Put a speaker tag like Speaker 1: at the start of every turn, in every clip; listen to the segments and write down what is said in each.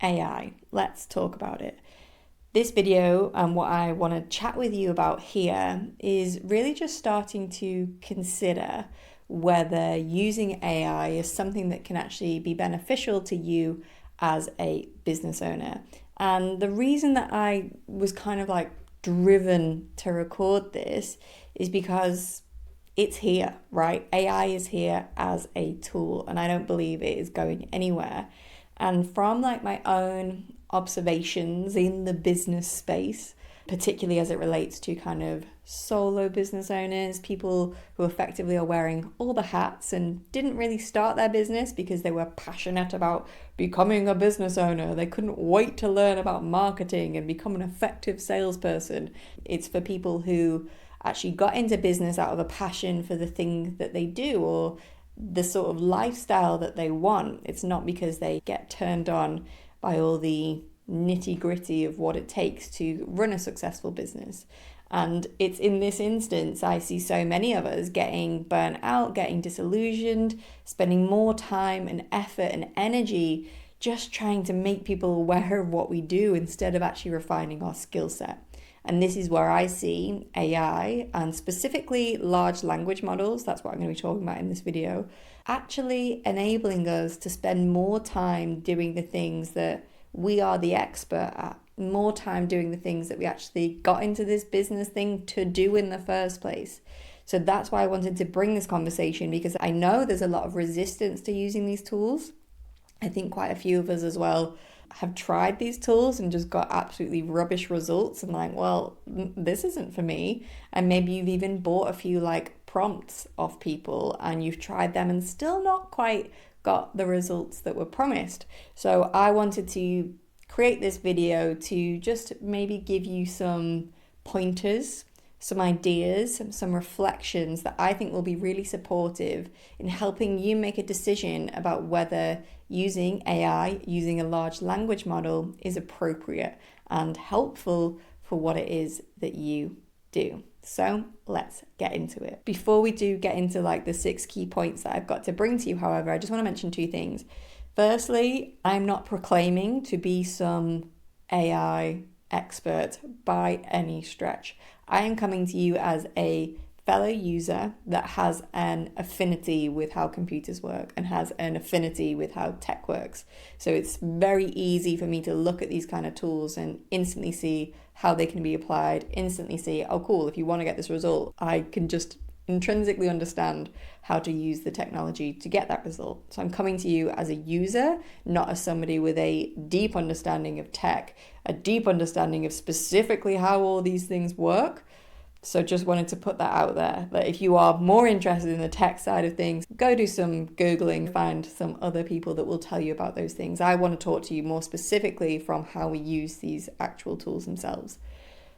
Speaker 1: AI. Let's talk about it. This video and what I want to chat with you about here is really just starting to consider whether using AI is something that can actually be beneficial to you as a business owner. And the reason that I was kind of like driven to record this is because it's here, right? AI is here as a tool, and I don't believe it is going anywhere. And from like my own observations in the business space, particularly as it relates to kind of solo business owners, people who effectively are wearing all the hats and didn't really start their business because they were passionate about becoming a business owner. They couldn't wait to learn about marketing and become an effective salesperson. It's for people who actually got into business out of a passion for the thing that they do or the sort of lifestyle that they want. It's not because they get turned on by all the nitty gritty of what it takes to run a successful business. And it's in this instance, I see so many of us getting burnt out, getting disillusioned, spending more time and effort and energy just trying to make people aware of what we do instead of actually refining our skill set. And this is where I see AI, and specifically large language models, that's what I'm going to be talking about in this video, actually enabling us to spend more time doing the things that we are the expert at, more time doing the things that we actually got into this business thing to do in the first place. So that's why I wanted to bring this conversation, because I know there's a lot of resistance to using these tools. I think quite a few of us as well have tried these tools and just got absolutely rubbish results and like, well, this isn't for me. And maybe you've even bought a few like prompts off people and you've tried them and still not quite got the results that were promised. So I wanted to create this video to just maybe give you some pointers, some ideas, some reflections that I think will be really supportive in helping you make a decision about whether using AI, using a large language model is appropriate and helpful for what it is that you do. So let's get into it. Before we do get into like the 6 key points that I've got to bring to you, however, I just want to mention 2 things. Firstly, I'm not proclaiming to be some AI expert by any stretch. I am coming to you as a fellow user that has an affinity with how computers work and has an affinity with how tech works. So it's very easy for me to look at these kind of tools and instantly see how they can be applied, instantly see, oh cool, if you want to get this result, I can just intrinsically understand how to use the technology to get that result. So I'm coming to you as a user, not as somebody with a deep understanding of tech, a deep understanding of specifically how all these things work. So just wanted to put that out there, that if you are more interested in the tech side of things, go do some Googling, find some other people that will tell you about those things. I want to talk to you more specifically from how we use these actual tools themselves.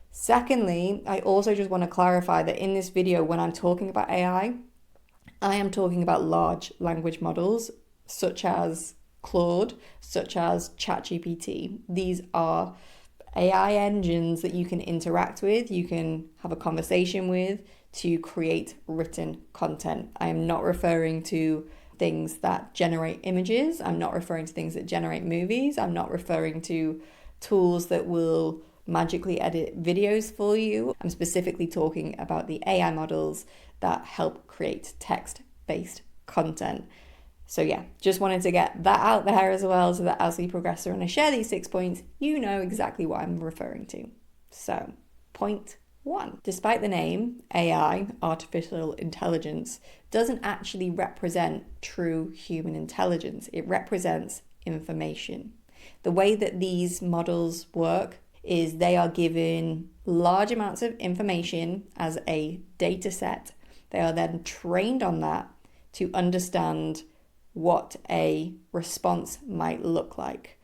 Speaker 1: Secondly, I also just want to clarify that in this video, when I'm talking about AI, I am talking about large language models such as Claude, such as ChatGPT. These are AI engines that you can interact with, you can have a conversation with to create written content. I am not referring to things that generate images. I'm not referring to things that generate movies. I'm not referring to tools that will magically edit videos for you. I'm specifically talking about the AI models that help create text-based content. So yeah, just wanted to get that out there as well, so that as we progress through and I share these 6 points, you know exactly what I'm referring to. So, point 1. Despite the name, AI, artificial intelligence, doesn't actually represent true human intelligence. It represents information. The way that these models work is they are given large amounts of information as a data set. They are then trained on that to understand what a response might look like.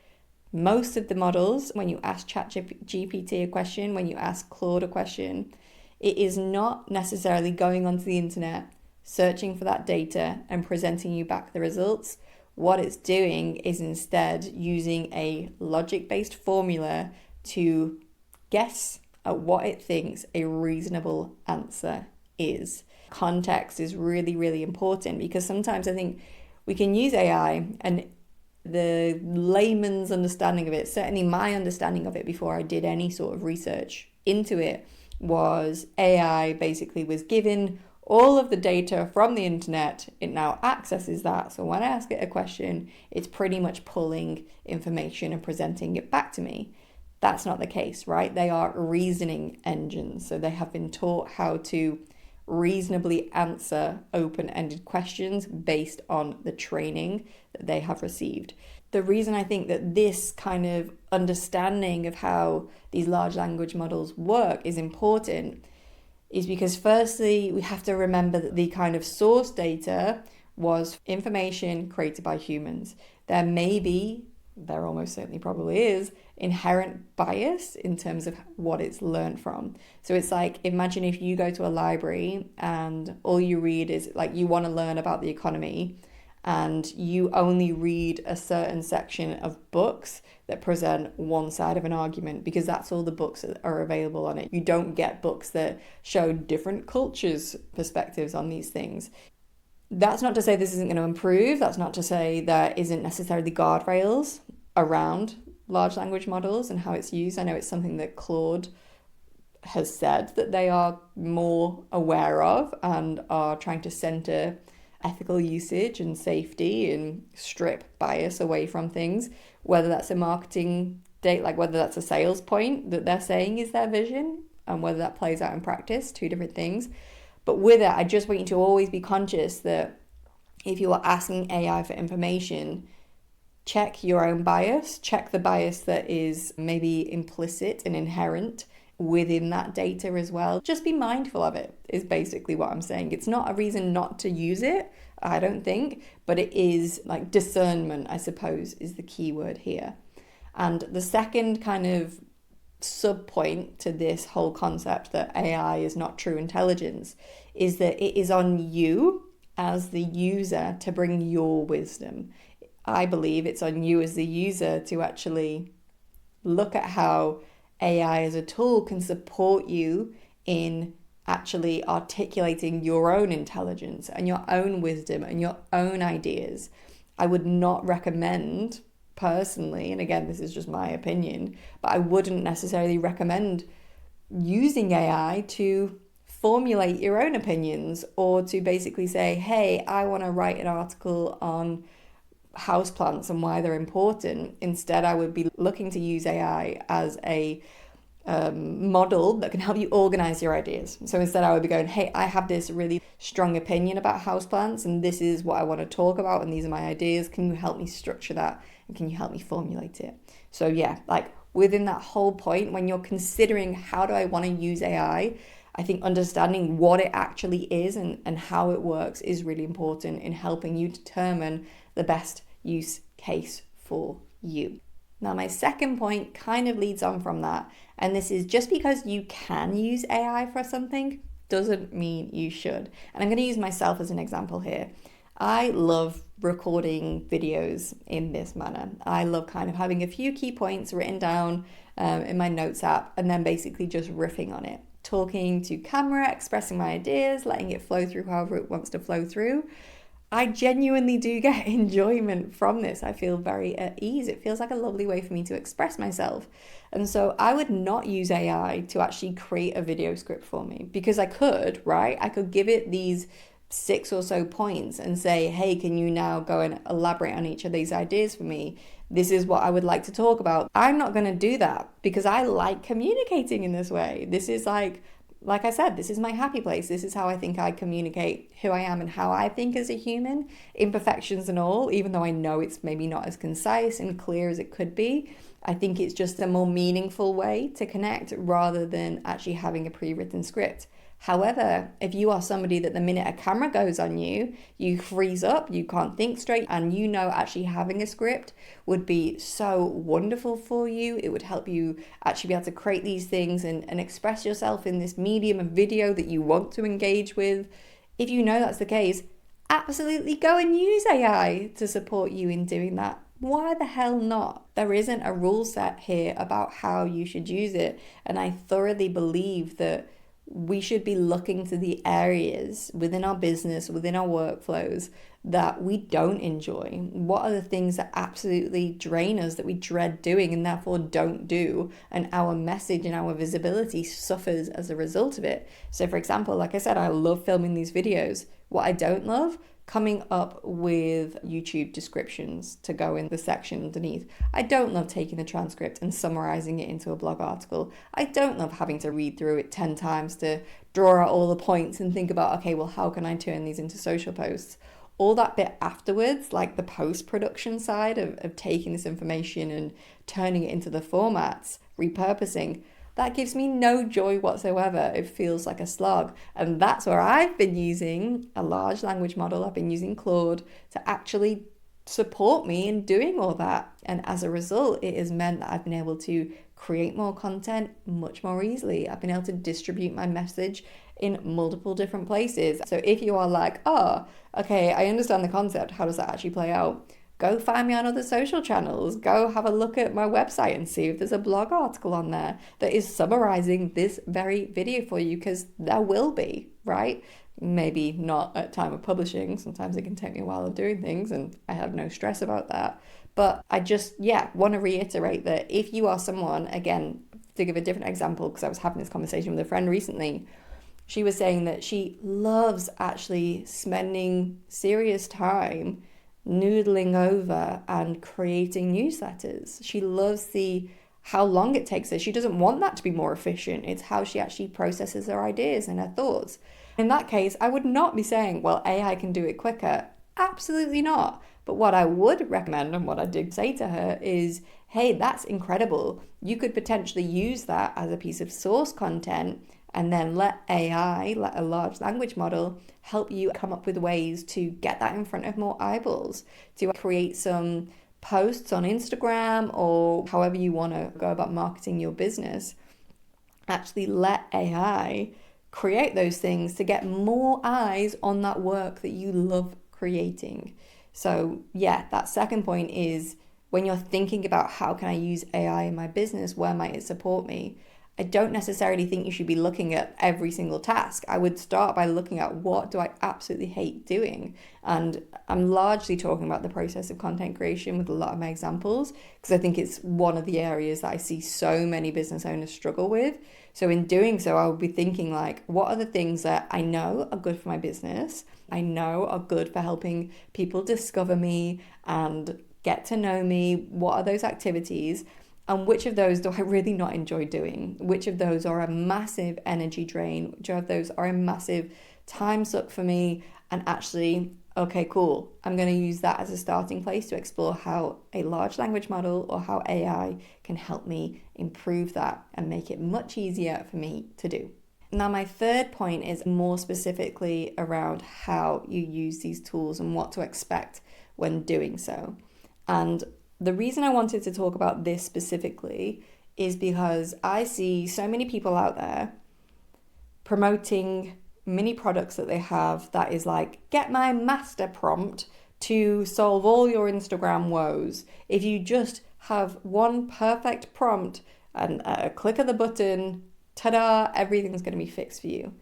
Speaker 1: Most of the models, when you ask ChatGPT a question, when you ask Claude a question, it is not necessarily going onto the internet, searching for that data and presenting you back the results. What it's doing is instead using a logic-based formula to guess at what it thinks a reasonable answer is. Context is really, really important, because sometimes I think we can use AI and the layman's understanding of it, certainly my understanding of it before I did any sort of research into it, was AI basically was given all of the data from the internet. It now accesses that. So when I ask it a question, it's pretty much pulling information and presenting it back to me. That's not the case, right? They are reasoning engines. So they have been taught how to reasonably answer open-ended questions based on the training that they have received. The reason I think that this kind of understanding of how these large language models work is important is because firstly, we have to remember that the kind of source data was information created by humans. There almost certainly probably is, inherent bias in terms of what it's learned from. So it's like, imagine if you go to a library and all you read is like, you want to learn about the economy and you only read a certain section of books that present one side of an argument because that's all the books that are available on it. You don't get books that show different cultures' perspectives on these things. That's not to say this isn't going to improve. That's not to say there isn't necessarily guardrails around large language models and how it's used. I know it's something that Claude has said that they are more aware of and are trying to center ethical usage and safety and strip bias away from things, whether that's a marketing date, like whether that's a sales point that they're saying is their vision and whether that plays out in practice, two different things. But with it, I just want you to always be conscious that if you are asking AI for information, check your own bias, check the bias that is maybe implicit and inherent within that data as well. Just be mindful of it is basically what I'm saying. It's not a reason not to use it, I don't think, but it is like discernment, I suppose, is the key word here. And the second kind of sub-point to this whole concept that AI is not true intelligence is that it is on you as the user to bring your wisdom. I believe it's on you as the user to actually look at how AI as a tool can support you in actually articulating your own intelligence and your own wisdom and your own ideas. I would not recommend personally, and again, this is just my opinion, but I wouldn't necessarily recommend using AI to formulate your own opinions or to basically say, hey, I want to write an article on houseplants and why they're important. Instead, I would be looking to use AI as a model that can help you organize your ideas. So instead, I would be going, hey, I have this really strong opinion about houseplants and this is what I want to talk about and these are my ideas. Can you help me structure that and can you help me formulate it? So yeah, like within that whole point, when you're considering how do I want to use AI, I think understanding what it actually is and how it works is really important in helping you determine the best use case for you. Now, my second point kind of leads on from that, and this is just because you can use AI for something doesn't mean you should. And I'm going to use myself as an example here. I love recording videos in this manner. I love kind of having a few key points written down in my notes app and then basically just riffing on it, talking to camera, expressing my ideas, letting it flow through however it wants to flow through. I genuinely do get enjoyment from this. I feel very at ease. It feels like a lovely way for me to express myself. And so I would not use AI to actually create a video script for me because I could, right? I could give it these 6 or so points and say, hey, can you now go and elaborate on each of these ideas for me? This is what I would like to talk about. I'm not going to do that because I like communicating in this way. This is like I said, this is my happy place. This is how I think I communicate who I am and how I think as a human, imperfections and all, even though I know it's maybe not as concise and clear as it could be. I think it's just a more meaningful way to connect rather than actually having a pre-written script. However, if you are somebody that the minute a camera goes on you, you freeze up, you can't think straight, and you know actually having a script would be so wonderful for you. It would help you actually be able to create these things and express yourself in this medium of video that you want to engage with. If you know that's the case, absolutely go and use AI to support you in doing that. Why the hell not? There isn't a rule set here about how you should use it, and I thoroughly believe that we should be looking to the areas within our business, within our workflows that we don't enjoy? What are the things that absolutely drain us, that we dread doing and therefore don't do? And our message and our visibility suffers as a result of it. So for example, like I said, I love filming these videos. What I don't love, coming up with YouTube descriptions to go in the section underneath. I don't love taking the transcript and summarizing it into a blog article. I don't love having to read through it 10 times to draw out all the points and think about, okay, well, how can I turn these into social posts? All that bit afterwards, like the post-production side of taking this information and turning it into the formats, repurposing, that gives me no joy whatsoever. It feels like a slog. And that's where I've been using a large language model. I've been using Claude to actually support me in doing all that. And as a result, it has meant that I've been able to create more content much more easily. I've been able to distribute my message in multiple different places. So if you are like, oh, okay, I understand the concept, how does that actually play out? Go find me on other social channels. Go have a look at my website and see if there's a blog article on there that is summarizing this very video for you, because there will be, right? Maybe not at time of publishing. Sometimes it can take me a while of doing things and I have no stress about that. But I just, want to reiterate that if you are someone, again, to give a different example, because I was having this conversation with a friend recently, she was saying that she loves actually spending serious time noodling over and creating newsletters. She loves how long it takes her. She doesn't want that to be more efficient. It's how she actually processes her ideas and her thoughts. In that case, I would not be saying, well, AI can do it quicker. Absolutely not. But what I would recommend, and what I did say to her, is, hey, that's incredible. You could potentially use that as a piece of source content and then let AI, let a large language model, help you come up with ways to get that in front of more eyeballs, to create some posts on Instagram or however you want to go about marketing your business. Actually let AI create those things to get more eyes on that work that you love creating. So that second point is, when you're thinking about how can I use AI in my business, where might it support me? I don't necessarily think you should be looking at every single task. I would start by looking at, what do I absolutely hate doing? And I'm largely talking about the process of content creation with a lot of my examples, because I think it's one of the areas that I see so many business owners struggle with. So in doing so, I would be thinking like, what are the things that I know are good for my business? I know are good for helping people discover me and get to know me. What are those activities? And which of those do I really not enjoy doing? Which of those are a massive energy drain? Which of those are a massive time suck for me? And actually, okay, cool. I'm going to use that as a starting place to explore how a large language model or how AI can help me improve that and make it much easier for me to do. Now, my third point is more specifically around how you use these tools and what to expect when doing so. And the reason I wanted to talk about this specifically is because I see so many people out there promoting mini products that they have that is like, get my master prompt to solve all your Instagram woes. If you just have one perfect prompt and a click of the button, ta-da, everything's going to be fixed for you.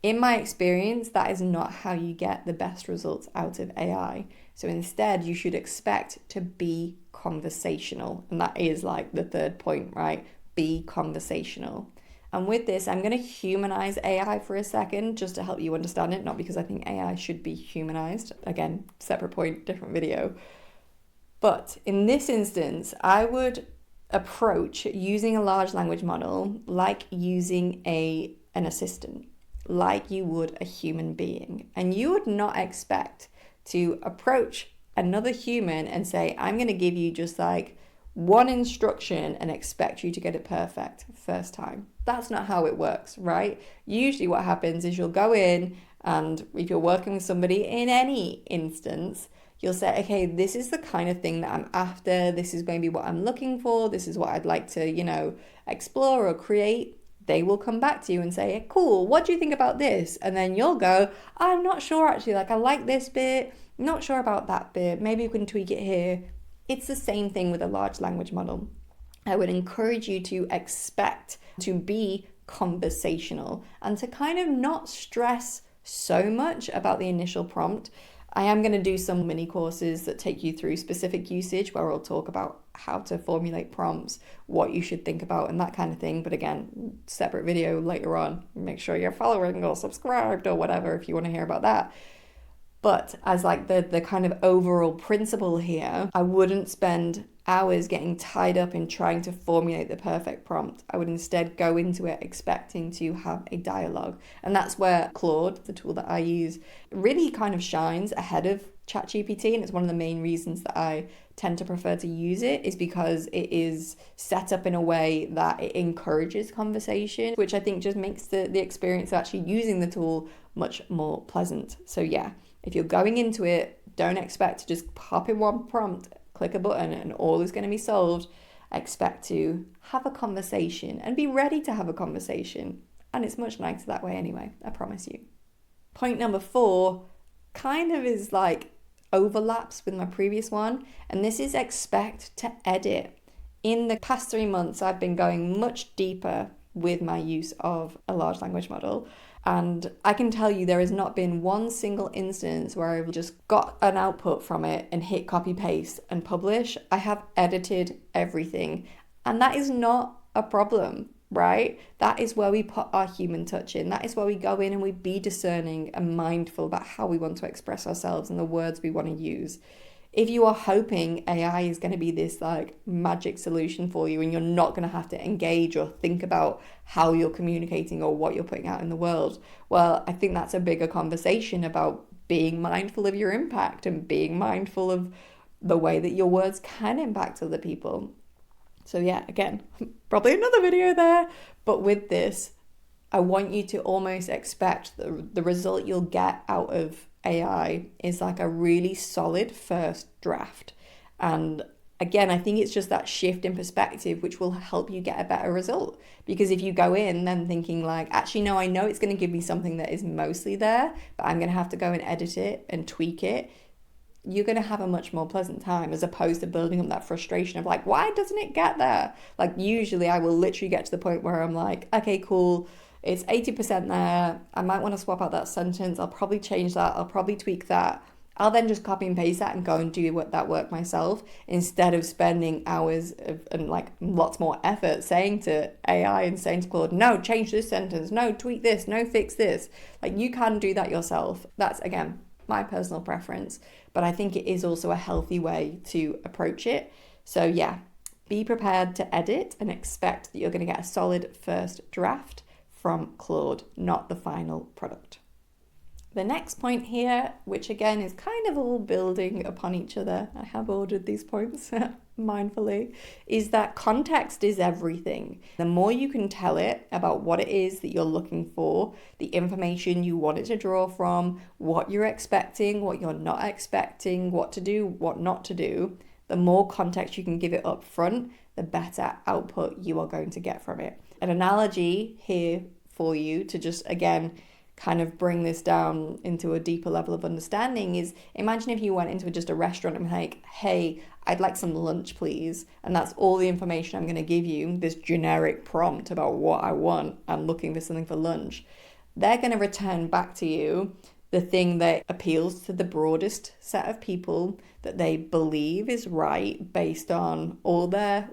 Speaker 1: In my experience, that is not how you get the best results out of AI. So instead, you should expect to be conversational. And that is like the third point, right? Be conversational. And with this, I'm going to humanize AI for a second just to help you understand it, not because I think AI should be humanized. Again, separate point, different video. But in this instance, I would approach using a large language model like using an assistant, like you would a human being. And you would not expect to approach another human and say, I'm going to give you just like one instruction and expect you to get it perfect first time. That's not how it works, right? Usually what happens is you'll go in, and if you're working with somebody in any instance, you'll say, okay, this is the kind of thing that I'm after. This is maybe what I'm looking for. This is what I'd like to, explore or create. They will come back to you and say, cool, what do you think about this? And then you'll go, I'm not sure actually, like I like this bit, not sure about that bit, maybe we can tweak it here. It's the same thing with a large language model. I would encourage you to expect to be conversational and to kind of not stress so much about the initial prompt. I am going to do some mini courses that take you through specific usage where I'll talk about how to formulate prompts, what you should think about, and that kind of thing. But again, separate video later on. Make sure you're following or subscribed or whatever if you want to hear about that. But as like the kind of overall principle here, I wouldn't spend hours getting tied up in trying to formulate the perfect prompt. I would instead go into it expecting to have a dialogue. And that's where Claude, the tool that I use, really kind of shines ahead of ChatGPT. And it's one of the main reasons that I tend to prefer to use it, is because it is set up in a way that it encourages conversation, which I think just makes the experience of actually using the tool much more pleasant. So yeah, if you're going into it, don't expect to just pop in one prompt, click a button, and all is going to be solved. Expect to have a conversation and be ready to have a conversation. And it's much nicer that way anyway, I promise you. Point number 4 kind of is like overlaps with my previous one, and this is expect to edit. In the past 3 months, I've been going much deeper with my use of a large language model. And I can tell you there has not been one single instance where I've just got an output from it and hit copy paste and publish. I have edited everything. And that is not a problem, right? That is where we put our human touch in. That is where we go in and we be discerning and mindful about how we want to express ourselves and the words we want to use. If you are hoping AI is going to be this like magic solution for you and you're not going to have to engage or think about how you're communicating or what you're putting out in the world, well, I think that's a bigger conversation about being mindful of your impact and being mindful of the way that your words can impact other people. So yeah, again, probably another video there, but with this, I want you to almost expect the result you'll get out of AI is like a really solid first draft. And again, I think it's just that shift in perspective which will help you get a better result. Because if you go in then thinking like, actually, no, I know it's going to give me something that is mostly there, but I'm going to have to go and edit it and tweak it, you're going to have a much more pleasant time, as opposed to building up that frustration of like, why doesn't it get there? Like usually I will literally get to the point where I'm like, okay, cool, it's 80% there. I might want to swap out that sentence. I'll probably change that. I'll probably tweak that. I'll then just copy and paste that and go and do that work myself, instead of spending hours and like lots more effort saying to AI and saying to Claude, no, change this sentence. No, tweak this. No, fix this. Like you can do that yourself. That's, again, my personal preference, but I think it is also a healthy way to approach it. So yeah, be prepared to edit and expect that you're going to get a solid first draft from Claude, not the final product. The next point here, which again is kind of all building upon each other, I have ordered these points mindfully, is that context is everything. The more you can tell it about what it is that you're looking for, the information you want it to draw from, what you're expecting, what you're not expecting, what to do, what not to do, the more context you can give it up front, the better output you are going to get from it. An analogy here for you to just, again, kind of bring this down into a deeper level of understanding is, imagine if you went into just a restaurant and like, hey, I'd like some lunch, please. And that's all the information I'm going to give you, this generic prompt about what I want. I'm looking for something for lunch. They're going to return back to you the thing that appeals to the broadest set of people, that they believe is right based on all their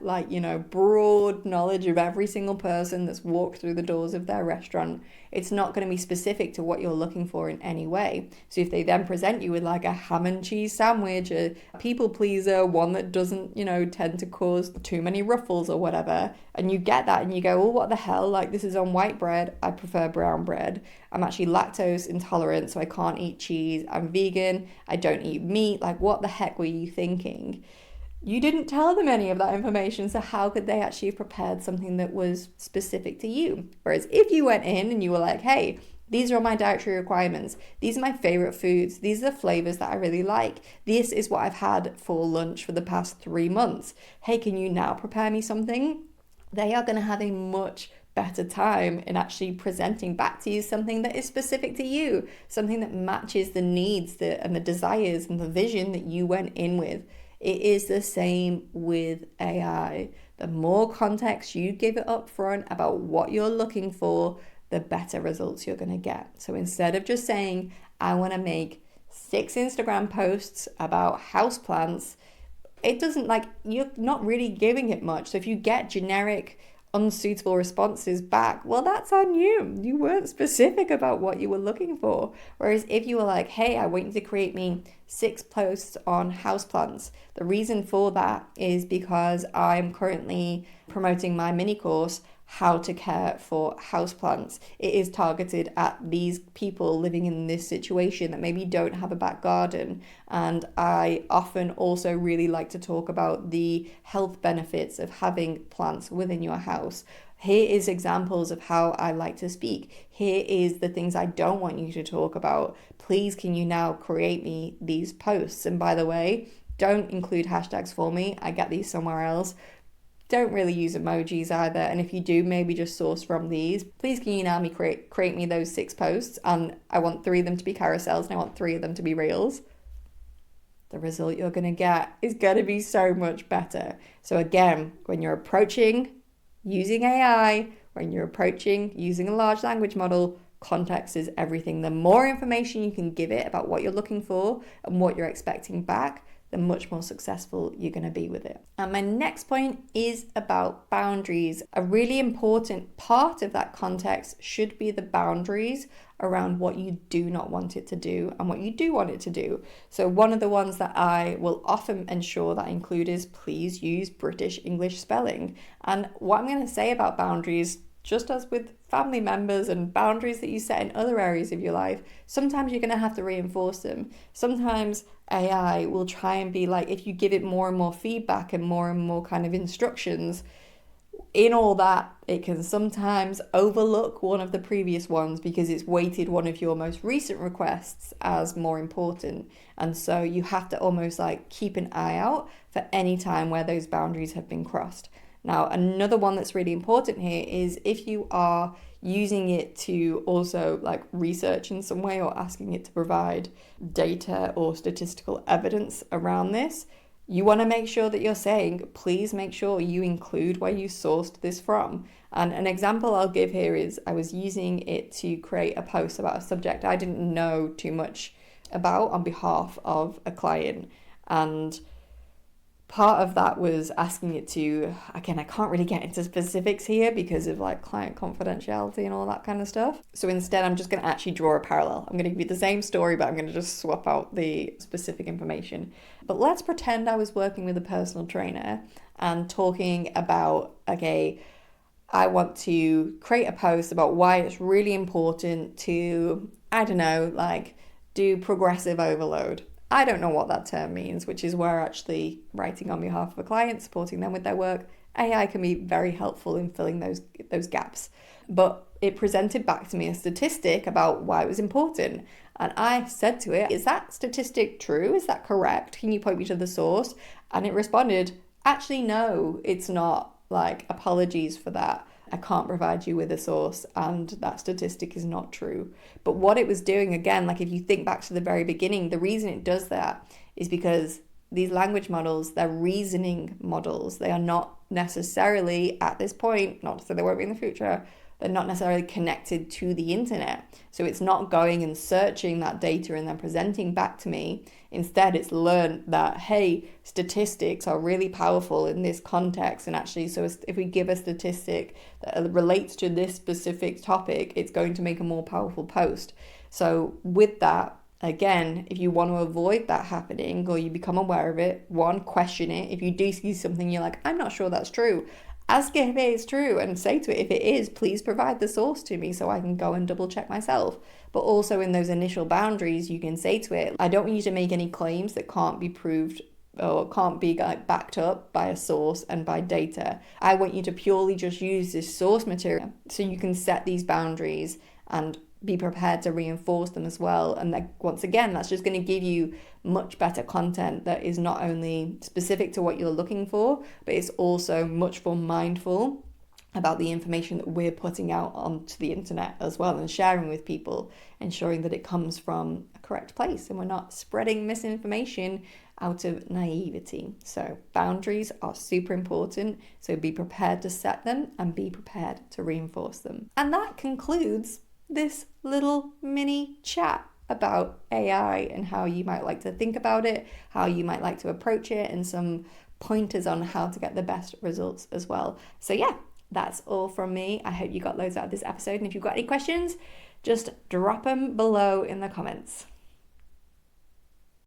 Speaker 1: broad knowledge of every single person that's walked through the doors of their restaurant. It's not going to be specific to what you're looking for in any way. So if they then present you with like a ham and cheese sandwich, a people pleaser, one that doesn't, tend to cause too many ruffles or whatever, and you get that and you go, oh, what the hell? Like, this is on white bread. I prefer brown bread. I'm actually lactose intolerant, so I can't eat cheese. I'm vegan. I don't eat meat. Like, what the heck were you thinking? You didn't tell them any of that information, so how could they actually have prepared something that was specific to you? Whereas if you went in and you were like, hey, these are all my dietary requirements, these are my favorite foods, these are the flavors that I really like, this is what I've had for lunch for the past 3 months, hey, can you now prepare me something? They are going to have a much better time in actually presenting back to you something that is specific to you, something that matches the needs and the desires and the vision that you went in with. It is the same with AI. The more context you give it up front about what you're looking for, the better results you're going to get. So instead of just saying, I want to make 6 Instagram posts about houseplants, it doesn't, like, you're not really giving it much. So if you get generic, unsuitable responses back, well, that's on you. You weren't specific about what you were looking for. Whereas if you were like, hey, I want you to create me 6 posts on houseplants, the reason for that is because I'm currently promoting my mini course, How to Care for Houseplants. It is targeted at these people living in this situation that maybe don't have a back garden. And I often also really like to talk about the health benefits of having plants within your house. Here is examples of how I like to speak. Here is the things I don't want you to talk about. Please, can you now create me these posts? And by the way, don't include hashtags for me. I get these somewhere else. Don't really use emojis either, and if you do, maybe just source from these. Please can you now create me those 6 posts, and I want 3 of them to be carousels and I want 3 of them to be reels. The result you're going to get is going to be so much better. So again, when you're approaching using AI, when you're approaching using a large language model, context is everything. The more information you can give it about what you're looking for and what you're expecting back, the much more successful you're going to be with it. And my next point is about boundaries. A really important part of that context should be the boundaries around what you do not want it to do and what you do want it to do. So one of the ones that I will often ensure that I include is please use British English spelling. And what I'm going to say about boundaries, just as with family members and boundaries that you set in other areas of your life, sometimes you're going to have to reinforce them. Sometimes AI will try and be like, if you give it more and more feedback and more kind of instructions, in all that, it can sometimes overlook one of the previous ones because it's weighted one of your most recent requests as more important. And so you have to almost like keep an eye out for any time where those boundaries have been crossed. Now, another one that's really important here is if you are using it to also like research in some way or asking it to provide data or statistical evidence around this, you want to make sure that you're saying, please make sure you include where you sourced this from. And an example I'll give here is I was using it to create a post about a subject I didn't know too much about on behalf of a client. And part of that was asking it to, again, I can't really get into specifics here because of like client confidentiality and all that kind of stuff. So instead, I'm just going to actually draw a parallel. I'm going to give you the same story, but I'm going to just swap out the specific information. But let's pretend I was working with a personal trainer and talking about, okay, I want to create a post about why it's really important to, I don't know, like do progressive overload. I don't know what that term means, which is where actually writing on behalf of a client, supporting them with their work, AI can be very helpful in filling those gaps. But it presented back to me a statistic about why it was important. And I said to it, is that statistic true? Is that correct? Can you point me to the source? And it responded, actually, no, it's not. Like, apologies for that. I can't provide you with a source and that statistic is not true. But what it was doing, again, like if you think back to the very beginning, the reason it does that is because these language models, they're reasoning models. They are not necessarily at this point, not to say they won't be in the future, they're not necessarily connected to the internet. So it's not going and searching that data and then presenting back to me. Instead, it's learned that, hey, statistics are really powerful in this context. And actually, so if we give a statistic that relates to this specific topic, it's going to make a more powerful post. So with that, again, if you want to avoid that happening or you become aware of it, one, question it. If you do see something you're like, I'm not sure that's true, ask it if it is true and say to it, if it is, please provide the source to me so I can go and double check myself. But also in those initial boundaries, you can say to it, I don't want you to make any claims that can't be proved or can't be backed up by a source and by data. I want you to purely just use this source material so you can set these boundaries and be prepared to reinforce them as well. And that, once again, that's just going to give you much better content that is not only specific to what you're looking for, but it's also much more mindful about the information that we're putting out onto the internet as well and sharing with people, ensuring that it comes from a correct place and we're not spreading misinformation out of naivety. So boundaries are super important. So be prepared to set them and be prepared to reinforce them. And that concludes this little mini chat. about AI and how you might like to think about it, how you might like to approach it, and some pointers on how to get the best results as well. So, yeah, that's all from me. I hope you got loads out of this episode. And if you've got any questions, just drop them below in the comments.